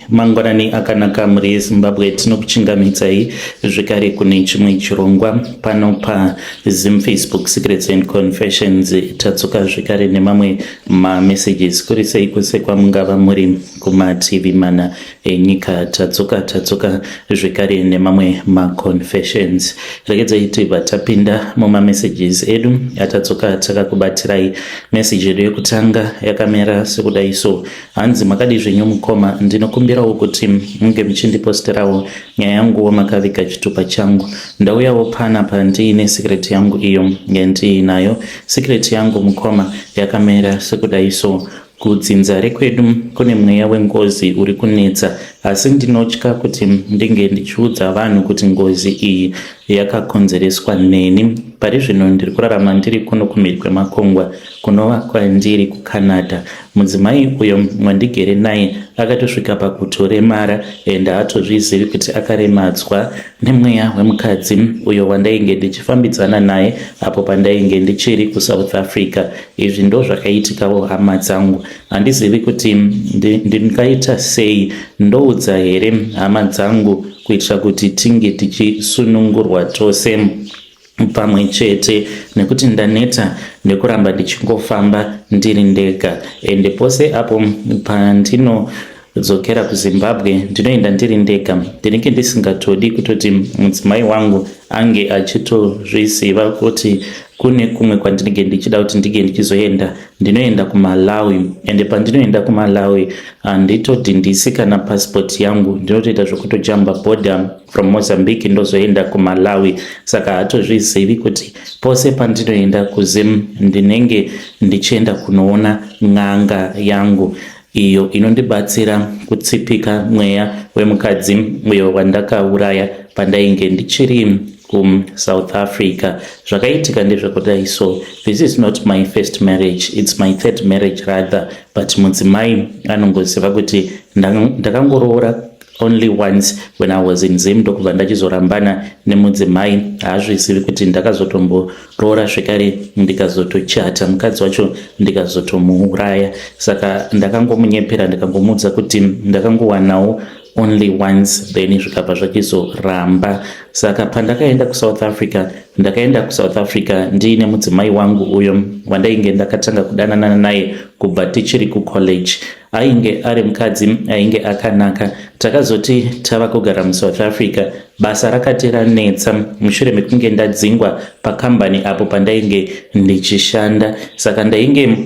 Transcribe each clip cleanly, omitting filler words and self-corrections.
mangwanani akanaka muri yeZimbabwe. Tinokuchingamidzai zvekare kune chimwe chirongwa pano paZim Facebook Secrets and Confessions. Tatsuka zvekare nemamwe mamessages kuri sei kwese kwamungava muri kumatv mana enyika. Tatsuka zvekare nemamwe maconfessions. Regedzai tibva tapinda mumamessages edu atatsuka takakubatirai. Message yedu yekutanga yakamera sekudai so: hanzi makadi zvenyu mukoma, ndinokumbirawo kuti munge muchindiposterawo nyaya yangu makaviga chitupa changu. Ndauyawo panapa ndiine secret yangu iyo yandiinayo. Secret yangu mukoma yakamera sekudai so: kudzinza rekwedu kune mweya wengozi uri kunetsa, asi ndinotya kuti ndinge ndichiudza vanhu kuti ngozi iyi yakakonzereswa neni. Pari zvino ndiri kurarama ndiri kuno kumhiri kwemakongwa kunova kwandiri kuCanada. Mudzimai uyo mwandigere naye akatosvika pakutoremara ende haatozvizivi kuti akaremadzwa nemweya wemukadzi uyo wandainge ndichifambidzana naye apo pandainge ndichiri kuSouth Africa. Izvi ndo zvakaitikawo hama dzangu. Handizivi kuti ndingaita sei. Ndoudza here hama dzangu kuitira kuti tinge tichisunungurwa tose pamwe chete, nekuti ndaneta nekuramba ndichingofamba ndiri ndega. Ende pose apo pandinodzokera kuZimbabwe ndinoenda ndiri ndega. Ndinenge ndisingatodi kutoti mudzimai wangu ange achitozviziva kuti kune kumwe kwandinenge ndichida kuti ndinge ndichizoenda. Ndinoenda kuMalawi, ende pandinoenda kuMalawi handitodhindisi kana passport yangu. Ndinotoita zvokutojamba border from Mozambique ndozoenda kuMalawi. Saka hatozvizivi kuti pose pandinoenda kuZim ndinenge ndichienda kunoona n'anga yangu iyo inondibatsira kutsipika mweya wemukadzi uyo wandakauraya pandainge ndichiri kuSouth Africa. Zvakaitika ndezvekudai so: this is not my first marriage, it's my third marriage rather. But mudzimai anongoziva kuti ndakangoroora only once when I was in Zim, ndokubva ndachizorambana nemudzimai. Haazvizivi kuti ndakazotomboroora zvekare ndikazotochata mukadzi wacho ndikazotomuuraya. Saka ndakangomunyepera ndikangomudza kuti ndakangowanawo only once, then zvikabva zvachizoramba. Saka pandakaenda kuSouth Africa, ndakaenda kuSouth Africa ndiine mudzimai wangu uyo wandainge ndakatanga kudanana naye kubva tichiri kucollege. Ainge ari mukadzi ainge akanaka. Takazoti tava kugara muSouth Africa, basa rakati ranetsa mushure mekunge ndadzingwa pakambani apo pandainge ndichishanda. Saka ndainge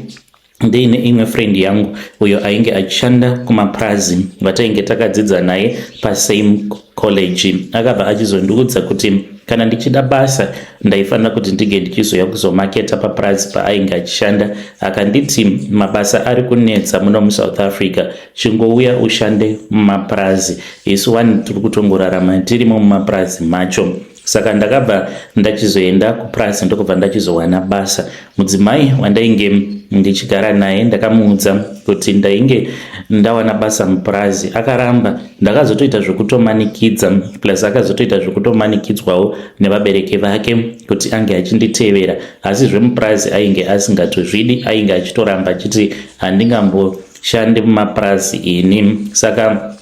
ndiine imwe friend yangu uyo ainge achishanda kumaPrazi vatainge takadzidza naye pasame college. Akabva achizondiudza kuti kana ndichida basa ndaifanira kuti ndige ndichizoya kuzomaketa paPrazi paainge achishanda. Akanditi mabasa ari kunetsa muno muSouth Africa, chingouya ushande mumaPrazi. Isu wani tiri kutongorarama tirimo mumaPrazi macho. Saka ndakabva ndachizoenda kuPrazi ndokubva ndachizowana basa. Mudzimai wandainge ndichigara naye ndakamuudza kuti ndainge ndawana basa muPrazi. Akaramba. Ndakazotoita zvokutomanikidza, plus akazotoita zvokutomanikidzwawo nevabereki vake kuti ange achinditevera. Asi zvemuPrazi ainge asingatozvidi, ainge achitoramba achiti handingamboshande mumaPrazi ini. Saka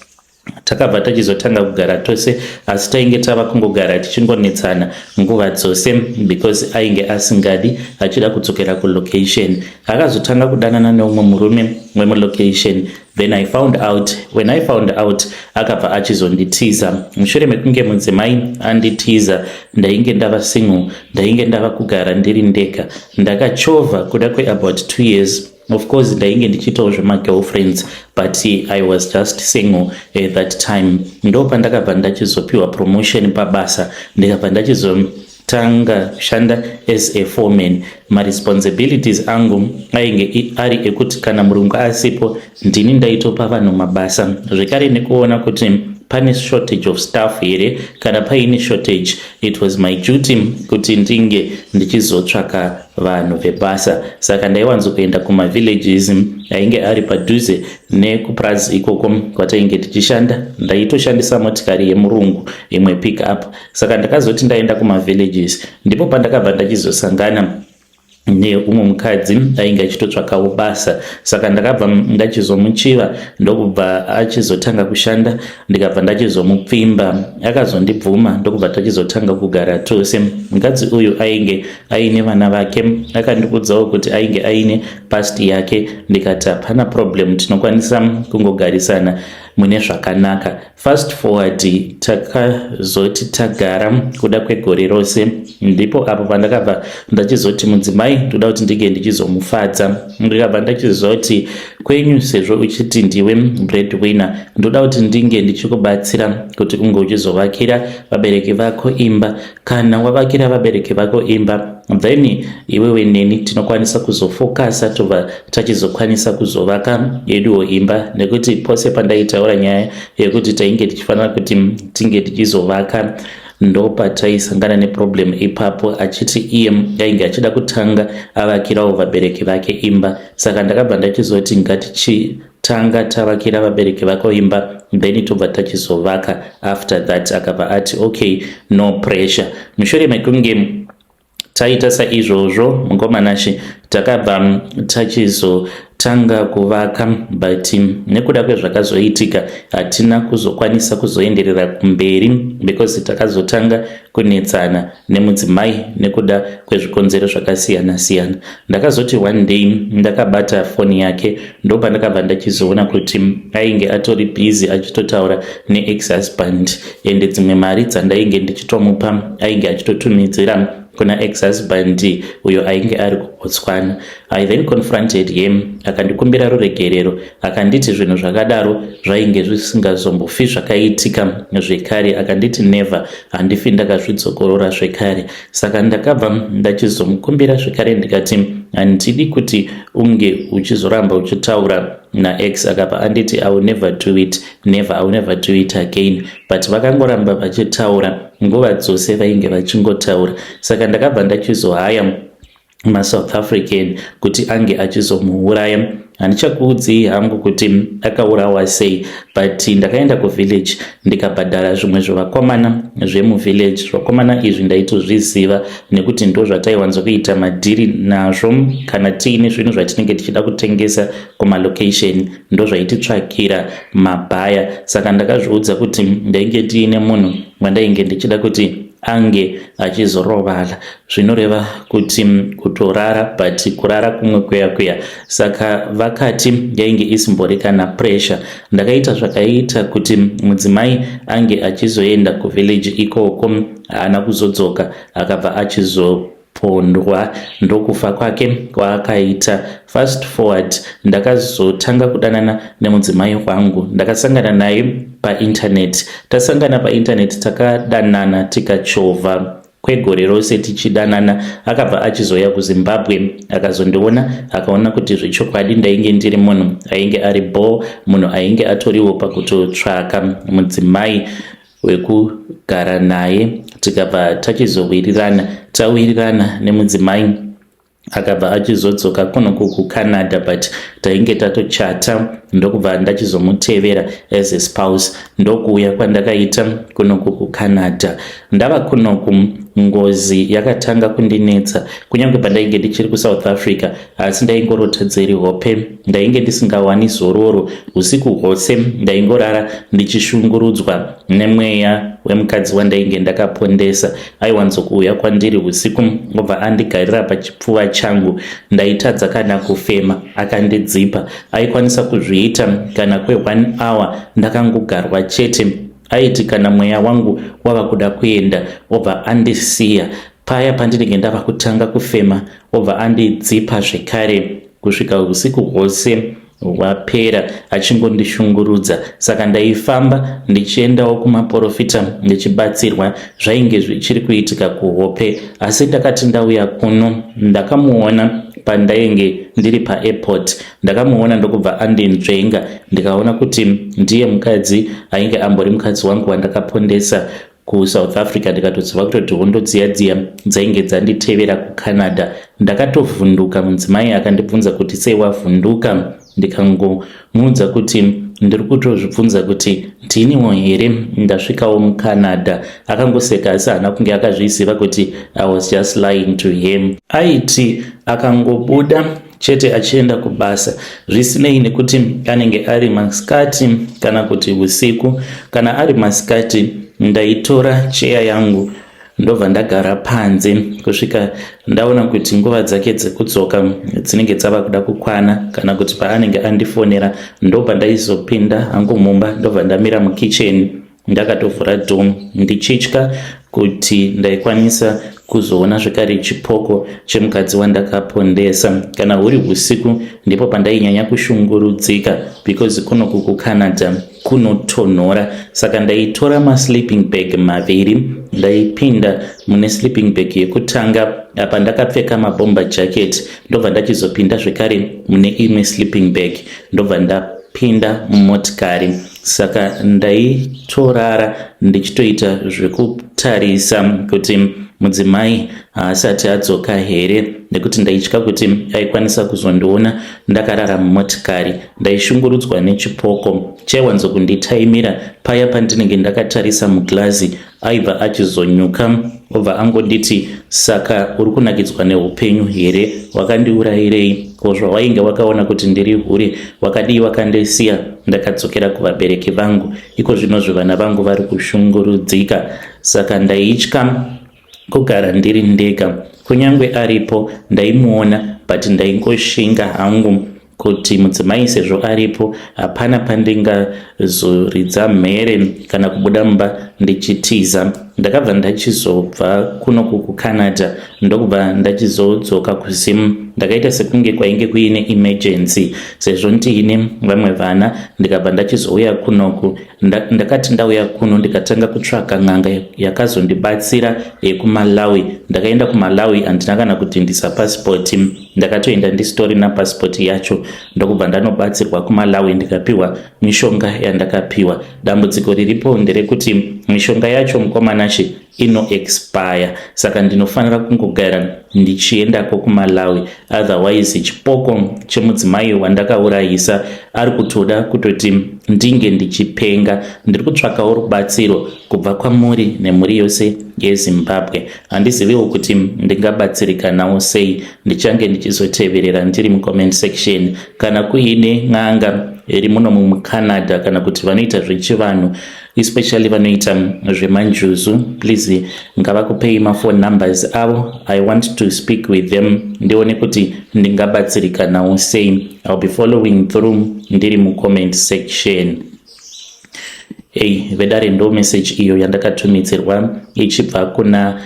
takabva tachizotanga kugara tose, asi tainge tava kungogara tichingonetsana nguva dzose because ainge asingadi, achida kudzokera kulocation. Akazotanga kudanana neumwe murume wemulocation. Then when I found out akabva achizonditiza. Mushure mekunge mudzimai anditiza, ndainge ndava single, ndainge ndava kugara ndiri ndega. Ndakachovha kuda about 2 years. Of course ndainge ndichitawo zvemagirlfriends, but I was just single at that time. Ndo pandakabva ndachizopiwa promotion pabasa, ndikabva ndachizotanga kushanda as a foreman. Responsibilities angu ainge ari ekuti kana murungu asipo ndini ndaitopa vanhu mabasa. Zvekare nekuona kuti pane shortage of staff here, kana paine shortage, it was my duty kuti ndinge ndichizotsvaka vanhu vebasa. Saka ndaiwanzokuenda kumavillages ainge ari padhuze nekuPrazi ikoko kwatainge tichishanda. Ndaitoshandisa motikari yemurungu imwe pick up. Saka ndakazoti ndaenda kumavillages, ndipo pandakabva ndachizosangana neumwe mukadzi ainge achitotsvakawo basa. Saka ndakabva ndachizomuchiva ndokubva achizotanga kushanda, ndikabva ndachizomupfimba, akazondibvuma ndokubva tachizotanga kugara tose. Mukadzi uyu ainge aine vana vake, akandikudzawo kuti ainge aine past yake. Ndikati hapana problem, tinokwanisa kungogarisana mune zvakanaka. Fast forward takazoti tagara kuda kwegore rose, ndipo apo pandakabva ndachizoti mudzimai ndoda kuti ndige ndichizomufadza. Ndikabva ndachizoti kwenyu sezvo uchiti ndiwe breadwinner, ndoda kuti ndinge ndichikubatsira kuti kunge uchizovakira vabereki vako imba. Kana wavakira vabereki vako imba, then iwewe neni tinokwanisa kuzofokasa tobva tachizokwanisa kuzovaka yeduwo imba, nekuti pose pandaitaura nyaya yekuti tainge tichifanira kuti tinge tichizovaka ndopataisangana neproblem ipapo, achiti iye ainge achida kutanga avakirawo vabereki vake imba. Saka ndakabva ndachizoti ngatichitanga tavakira vabereki vako imba, then tobva tachizovaka after that. Akabva ati okay, no pressure. Mushure mekunge taita saizvozvo mukomanashi takabva tachizotanga kuvaka, but nekuda kwezvakazoitika hatina kuzokwanisa kuzoenderera kumberi because takazotanga kunetsana nemudzimai nekuda kwezvikonzero zvakasiyana siyana. Ndakazoti one day ndakabata foni yake, ndopa ndakabva ndachizoona kuti ainge atori busy achitotaura neex-husband, ende dzimwe mari dzandainge ndichitomupa ainge achitotumidzira kuna ex-husband uyo ainge ari kuBotswana. I then confronted him, akandikumbira ruregerero, akanditi zvinhu zvakadaro zvainge zvisingazombofi zvakaitika zvekare. Akanditi never, handifi ndakazvidzokorora zvekare. Saka ndakabva ndachizomukumbira zvekare ndikati handidi kuti unge uchizoramba uchitaura naex. Akabva anditi I will never do it, never, I will never do it again. But vakangoramba vachitaura nguva dzose vainge vachingotaura. Saka ndakabva ndachizohaya maSouth African kuti ange achizomuuraya. Handichakuudzi hangu kuti akaurawa sei, but ndakaenda kuvillage ndikabhadhara zvimwe zvevakomana zvemuvillage. Zvakomana izvi ndaitozviziva nekuti ndo zvataiwanzokuita madhiri nazvo kana tiine zvinhu zvatinenge tichida kutengesa kumalocation, ndo zvaititsvakira mabhaya. Saka ndakazviudza kuti ndainge tiine munhu wandainge ndichida kuti ange achizorovala, zvinoreva kuti kutorara, but kurara kumwe kuya. Saka vakati yainge isimborikana pressure. Ndakaita zvakaita kuti mudzimai ange achizoenda kuvillage ikoko, haana kuzodzoka, akabva achizopondwa. Ndokufa kwake kwaakaita. Fast forward ndakazotanga kudanana nemudzimai wangu, ndakasangana naye painternet. Tasangana painternet, takadanana tikachovha kwegore rose tichidanana. Akabva achizoya kuZimbabwe, akazondiona akaona kuti zvechokwadi ndainge ndiri munhu ainge ari bo, munhu ainge atoriwo pakutotsvaka mudzimai wekugara naye. Tikabva tachizowirirana, tawirirana nemudzimai akabva achizodzoka kunoku kuCanada, but tainge tatochata. Ndokubva ndachizomutevera as a spouse, ndokuuya kwandakaita kunoku kuCanada. Ndava kunoku ngozi yakatanga kundinetsa, kunyange pandainge ndichiri kuSouth Africa, asi ndaingorotadzeri hope. Ndainge ndisingawani zororo usiku hwose, ndaingorara ndichishungurudzwa nemweya wemukadzi wandainge ndakapondesa. Aiwanzokuuya kwandiri usiku obva andigarira pachipfuva changu, ndaitadza kana kufema akandidzipa. Aikwanisa kuzviita kana kwe1 hour ndakangogarwa chete. Aiti kana mweya wangu wava kuda kuenda obva andisiya. Paya pandinenge ndava kutanga kufema obva andidzipa zvekare kusvika usiku hwose hwapera achingondishungurudza. Saka ndaifamba ndichiendawo kumaprofita ndichibatsirwa zvainge zvichiri kuitika kuhope. Asi ndakati ndauya kuno ndakamuona pandainge ndiri paairport, ndakamuona ndokubva andinzvenga. Ndikaona kuti ndiye mukadzi ainge ambori mukadzi wangu wandakapondesa kuSouth Africa. Ndikatoziva kutoti hondo dziya dzainge dzanditevera kuCanada. Ndakatovhunduka. Mudzimai akandibvunza kuti sei wavhunduka? Ndikangomuudza kuti ndiri kutozvibvunza kuti ndiniwo here ndasvikawo muCanada. Akangoseka asi haana kunge akazviziva kuti I was just lying to him. Aiti akangobuda chete achienda kubasa, zvisinei nekuti anenge ari masikati kana kuti usiku. Kana ari masikati, ndaitora cheya yangu ndobva ndagara panze kusvika ndaona kuti nguva dzake dzekudzoka dzinenge dzava kuda kukwana, kana kuti paanenge andifonera ndobva ndaizopinda hangu mumba ndobva ndamira mukicheni ndakatovhura dhomu ndichitya kuti ndaikwanisa kuzoona zvekare chipoko chemukadzi wandakapondesa. Kana huri usiku ndipo pandainyanya kushungurudzika because kunoku kuCanada kunotonhora. Saka ndaitora masleeping bag maviri ndaipinda mune sleeping bag yekutanga apa ndakapfeka mabomba jacket, ndobva ndachizopinda zvekare mune imwe sleeping bag ndobva ndapinda mumotikari. Saka ndaitorara ndichitoita zvekutarisa kuti mudzimai haasati adzoka here, nekuti ndaitya kuti aikwanisa kuzondiona ndakarara mumotikari. Ndaishungurudzwa nechipoko chaiwanzo kunditaimira paya pandinenge ndakatarisa muglazi. Aibva achizonyuka obva angonditi, saka uri kunakidzwa neupenyu here? Wakandiurayirei? Ko zvawainge wakaona kuti ndiri hure wakadii wakandisiya ndakadzokera kuvabereki vangu? Iko zvinozvo vana vangu vari kushungurudzika. Saka ndaitya kugara ndiri ndega. Kunyangwe aripo ndaimuona, but ndaingoshinga hangu kuti mudzimai sezvo aripo hapana pandingazoridza mhere kana kubuda mumba ndichitiza. Ndakabva ndachizobva kunoku kuCanada ndokubva ndachizodzoka kuZim. Ndakaita sekunge kwainge kuine emergency sezvo ndiine vamwe vana, ndikabva ndachizouya kunoku. Ndakati ndauya kuno ndikatanga kutsvaka n'anga yakazondibatsira yekuMalawi. Ndakaenda kuMalawi handina kana kutindisa pasipoti, ndakatoenda ndisitorina pasipoti yacho ndokubva ndanobatsirwa kuMalawi ndikapiwa mishonga yandakapiwa. Dambudziko riripo nderekuti mishonga yacho mukomanashi ino expire, saka ndinofanira kungogara ndichiendako kuMalawi, otherwise chipoko chemudzimai wandakaurayisa ari kutoda kutoti ndinge ndichipenga. Ndiri kutsvakawo rubatsiro kubva kwamuri nemhuri yose yeZimbabwe. Handiziviwo kuti ndingabatsirika nawo sei. Ndichange ndichizoteverera ndiri mucomment section. Kana kuine n'anga iri muno muCanada kana kuti vanoita zvechivanhu, especially vanoita zvemanjuzu, please ngavakupei mafone numbers avo. I want to speak with them ndione kuti ndingabatsirika nawo sei. I'll be following through ndiri mucomment section. Vedare ndo message iyo yandakatumidzirwa ichibva kuna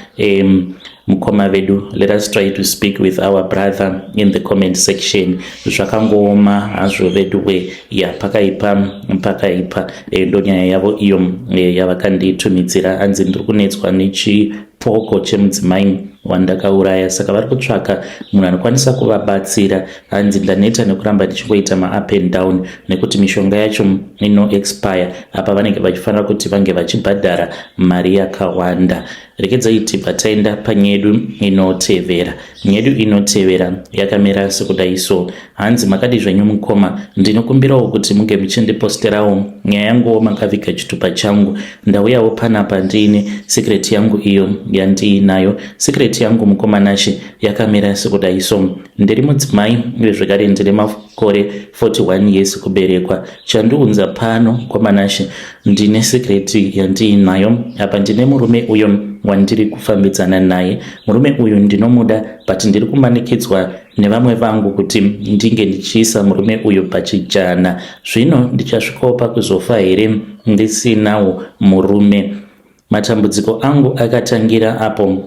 mukoma vedu. Let us try to speak with our brother in the comment section. Zvakangooma hazvo veduwe pakaipa ndo nyaya yavo iyo yavakanditumidzira. Hanzi ndiri kunetswa nechipoko chemudzimai wandakauraya, saka vari kutsvaka munhu anokwanisa kuvabatsira. Hanzi ndaneta nekuramba ndichingoita ma-up and down nekuti mishonga yacho ino expire. Apa vanenge vachifanira kuti vange vachibhadhara mari yakawanda. Rekedzai tibva taenda panyedu inotevera. Nyedu inotevera yakamira sekudai so. Hanzi makadi zvenyu mukoma, ndinokumbirawo kuti munge muchindiposterawo nyaya yangu makaviga chitupa changu. Ndauyawo panapa ndiine secret yangu iyo yandiinayo. Secret yangu mukomanashi yakamira sekudai so. Ndiri mudzimai zvekare ndine makore 41 years kuberekwa. Chandiunza pano komanashi ndine secret yandiinayo. Apa ndine murume uyo wandiri kufambidzana naye. Murume uyu ndinomuda, but ndiri kumanikidzwa nevamwe vangu kuti ndinge ndichiisa murume uyu pachijana. Zvino ndichasvikawo pakuzofa here ndisinawo murume. Matambudziko angu akatangira apo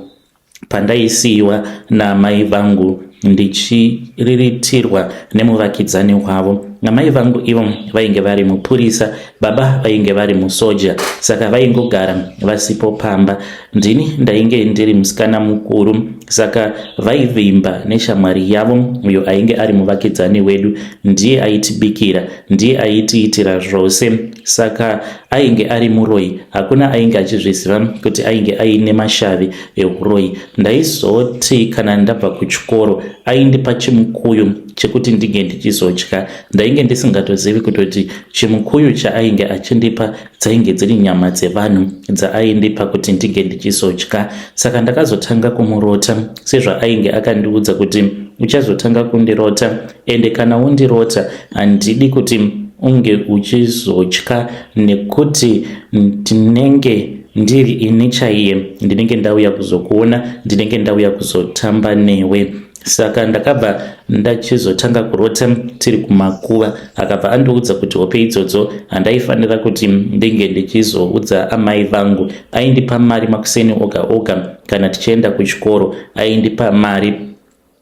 pandaisiyiwa namai vangu ndichiriritirwa nemuvakidzani wavo. Namai vangu ivo vainge vari mupurisa, baba vainge vari musoja, saka vaingogara vasipo pamba. Ndini ndainge ndiri musikana mukuru, saka vaivimba neshamwari yavo uyo ainge ari muvakidzani wedu. Ndiye aitibikira, ndiye aitiitira zvose, saka ainge ari muroi. Hakuna ainge achizviziva kuti ainge aine mashavi euroi. Ndaizoti kana ndabva kuchikoro aindipa chimukuyu chekuti ndinge ndichizodya. Ndainge ndisingatozivi kutoti chimukuyu chaainge achindipa dzainge dziri nyama dzevanhu dzaaindipa kuti ndinge ndichizodya. Saka ndakazotanga kumurota sezvaainge akandiudza kuti uchazotanga kundirota, ende kana undirota handidi kuti unge uchizodya nekuti ndinenge ndiri ini chaiye, ndinenge ndauya kuzokuona, ndinenge ndauya kuzotamba newe. Saka ndakabva ndachizotanga kurota tiri kumakuva. Akabva andiudza kuti hope idzodzo handaifanira kuti ndinge ndichizoudza amai vangu. Aindipa mari makuseni oga oga kana tichienda kuchikoro, aindipa mari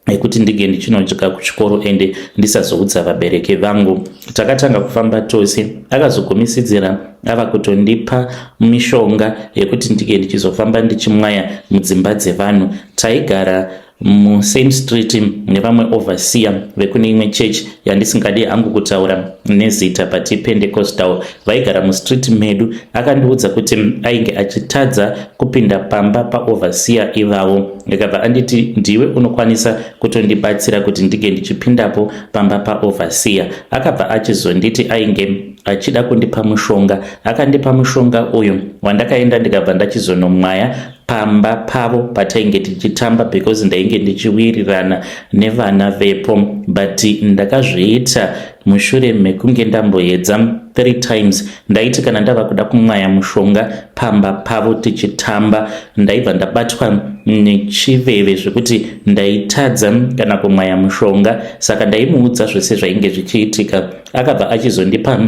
ekuti ndige ndichinodya kuchikoro ende ndisazoudza vabereki vangu. Takatanga kufamba tose, akazogumisidzira ava kutondipa mishonga yekuti ndige ndichizofamba ndichimwaya mudzimba dzevanhu. Taigara musame street nevamwe overseer vekune imwe church yandisingadi hangu kutaura nezita pati Pentecostal, vaigara mustreet medu. Akandiudza kuti ainge achitadza kupinda pamba paoverseer ivavo. Ndikabva anditi ndiwe unokwanisa kutondibatsira kuti ndige ndichipindapo pamba paoverseer. Akabva achizonditi ainge achida kundipa mushonga. Akandipa mushonga uyu wandakaenda ndikabva ndachizonomwaya pamba pavo patainge tichitamba, because ndainge ndichiwirirana nevana vepo. But ndakazviita mushure mekunge ndamboedza 3 times. Ndaiti kana ndava kuda kumwaya mushonga pamba pavo tichitamba, ndaibva ndabatwa nechiveve zvekuti ndaitadza kana kumwaya mushonga. Saka ndaimuudza zvose zvainge zvichiitika. Akabva achizondipa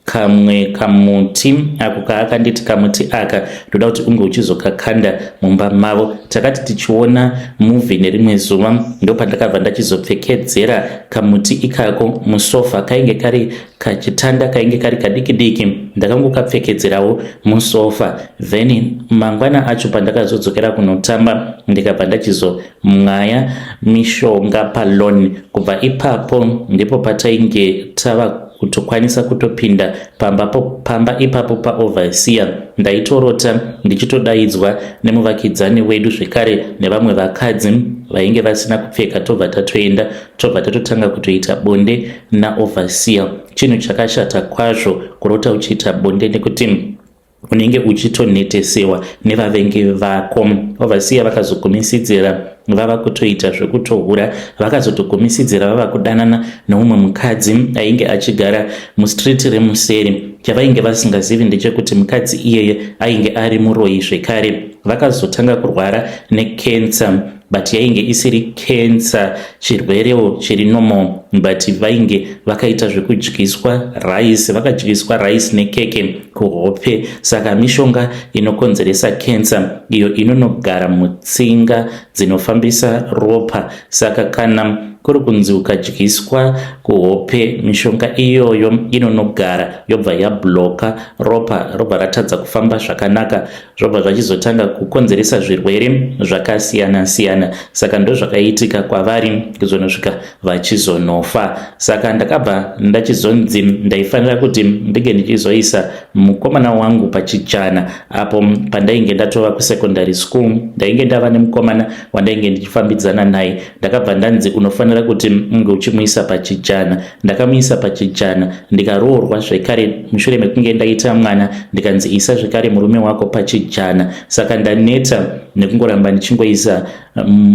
kamwe kamuti ako kaakanditi kamuti aka ndoda kuti unge uchizokakanda mumba mavo. Takati tichiona movie nerimwe zuva, ndo pandakabva ndachizopfekedzera kamuti ikako musofa. Kainge kari kachitanda kainge kari kadiki diki, ndakangokapfekedzerawo musofa. Then mangwana acho pandakazodzokera kunotamba, ndikabva ndachizomwaya mishonga paloni. Kubva ipapo ndipo patainge tava kutokwanisa kutopinda pamba ipapo paoverseer. Ndaitorota ndichitodaidzwa nemuvakidzani wedu zvekare nevamwe vakadzi vainge vasina kupfeka. Tobva tatoenda, tobva tatotanga kutoita bonde naoverseer. Chinhu chakashata kwazvo kurota uchiita bonde nekuti unenge uchitonetesewa nevavengi vako. Overseer vakazogumisidzira vava kutoita zvekutohura, vakazotogumisidzira vava kudanana neumwe mukadzi ainge achigara mustreet remuseri. Chavainge vasingazivi ndechekuti mukadzi iyeye ainge ari muroyi zvekare. Vakazotanga kurwara nekensa, but yainge isiri kensa chirwerewo chiri normal, but vainge vakaita zvekudyiswa rice, vakadyiswa rice nekeke kuhope. Saka mishonga inokonzeresa kensa iyo inonogara mutsinga dzinofambisa ropa. Saka kana kuri kunzi ukadyiswa kuhope, mishonga iyoyo inonogara yobva yabloka ropa, robva ratadza kufamba zvakanaka, zvobva zvachizotanga kukonzeresa zvirwere zvakasiyana siyana. Saka ndo zvakaitika kwavari kuzonosvika vachizonofa. Saka ndakabva ndachizonzi ndaifanira kuti ndinge ndichizoisa mukomana wangu pachichana. Apo pandainge ndatova kusekondary school, ndainge ndava nemukomana wandainge ndichifambidzana naye. Ndakabva ndanzi unofanira kuti unge uchimuisa pachichana. Ndakamuisa pachichana, ndikaroorwa zvekare mushure mekunge ndaita mwana, ndikanzi isa zvekare murume wako pachichana. Saka ndaneta nekungoramba ndichingoisa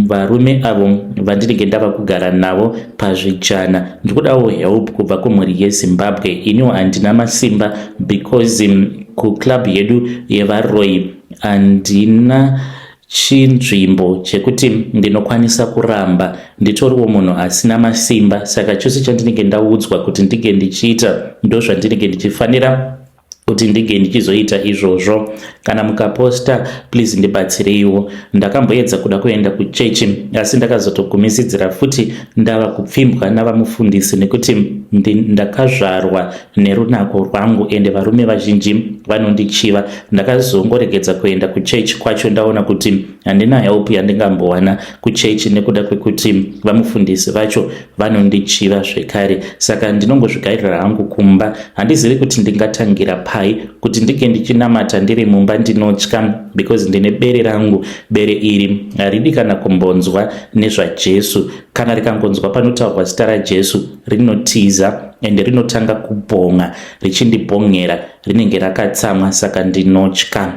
varume avo vandinenge ndava kugara navo pazvichana. Ndikudawo help kubva kumhuri yeZimbabwe. Iniwo handina masimba because kuclub yedu yevaroyi handina chinzvimbo chekuti ndinokwanisa kuramba, nditoriwo munhu asina masimba. Saka chose chandinenge ndaudzwa kuti ndige ndichiita ndo zvandinenge ndichifanira kuti ndige ndichizoita izvozvo. Kana mukaposta please ndibatsireiwo. Ndakamboedza kuda kuenda kuchechi asi ndakazotogumisidzira futi ndava kupfimbwa navamufundisi nekuti ndakazvarwa nerunako rwangu ende varume vazhinji vanondichiva. Ndakazongoregedza kuenda kuchechi kwacho ndaona kuti handina help yandingambowana kuchechi nekuda kwekuti vamufundisi vacho vanondichiva zvekare. Saka ndinongozvigarira hangu kumba. Handizivi kuti ndingatangira pai kuti ndinge ndichinamata ndiri mumba ndinotya, because ndine bere rangu. Bere iri haridi kana kumbonzwa nezvaJesu. Kana rikangonzwa panotaurwa zita raJesu rinotiza ende rinotanga kubhonga richindibhongera, rinenge rakatsamwa, saka ndinotya.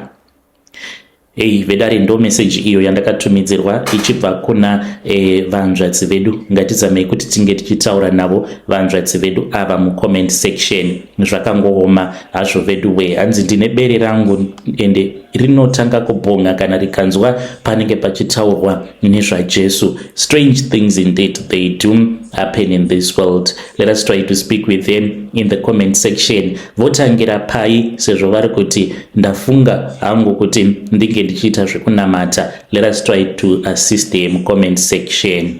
Vedare ndo meseji iyo yandakatumidzirwa ichibva kuna vanzvadzi vedu. Ngatizamei kuti tinge tichitaura navo vanzvadzi vedu ava mucomment section. Zvakangooma hazvo vedu we, hanzi ndine bere rangu ende rinotanga kubhonga kana rikanzwa panenge pachitaurwa nezvaJesu. Strange things indeed they do happen in this world. Let us try to speak with them in the comment section. Votangira pai sezvo vari kuti ndafunga hangu kuti ndinge ndichiita zvekunamata. Let us try to assist them comment section.